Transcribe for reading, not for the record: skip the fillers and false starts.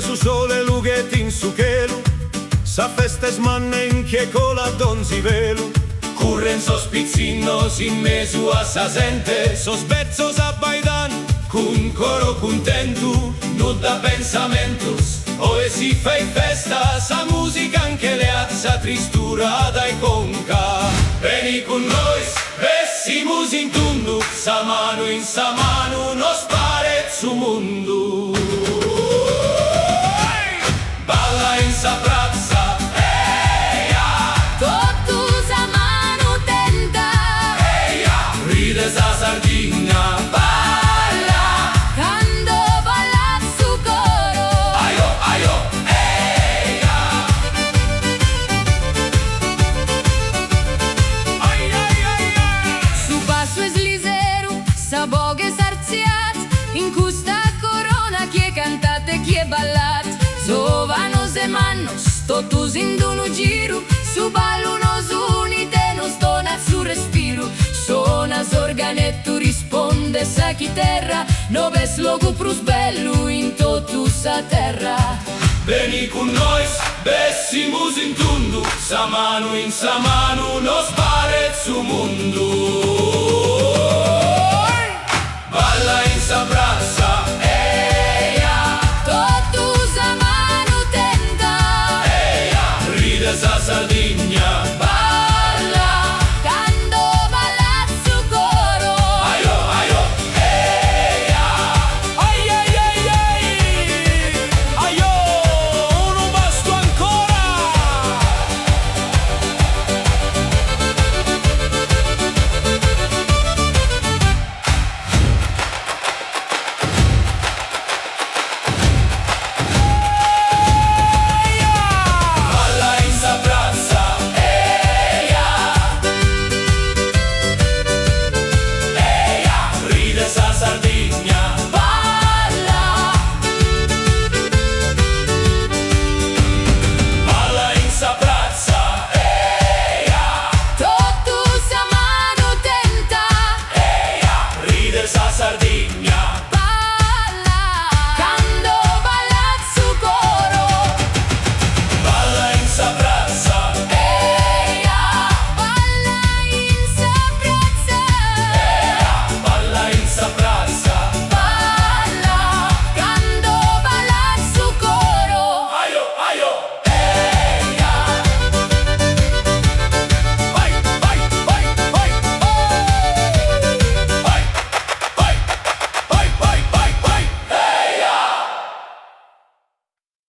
su sole lughetti in su chelu, sa feste smanne in che cola donzi velu. Curren sospizzinnos in mesu a sa gente, Sospezzos a baidan, cun coro contentu, non da pensamentus. Oe si fai festa, sa musica anche le azza tristura dai conca. Veni con noi, vessimus in tundu, sa mano in sa mano, nos pare su mundu. Balla in sa prazza, Totus a mano tenta, ride sa Sardegna, balla, quando balla su coro. aio, aio, eia. Ai, ai, ai, ai. Su passo es liseru, sa boghe sarziat, in custa corona chi è cantat e chi è ballat. Sovanos e mannos, totus in d'unu giro, su ballo nos unite, nos donat su respiro. Sonas organetto risponde sa chitarra, no ves logo prus bellu in totus a terra. Veni con noi, vessimus in tundu, sa mano in sa mano, nos pare su mundu.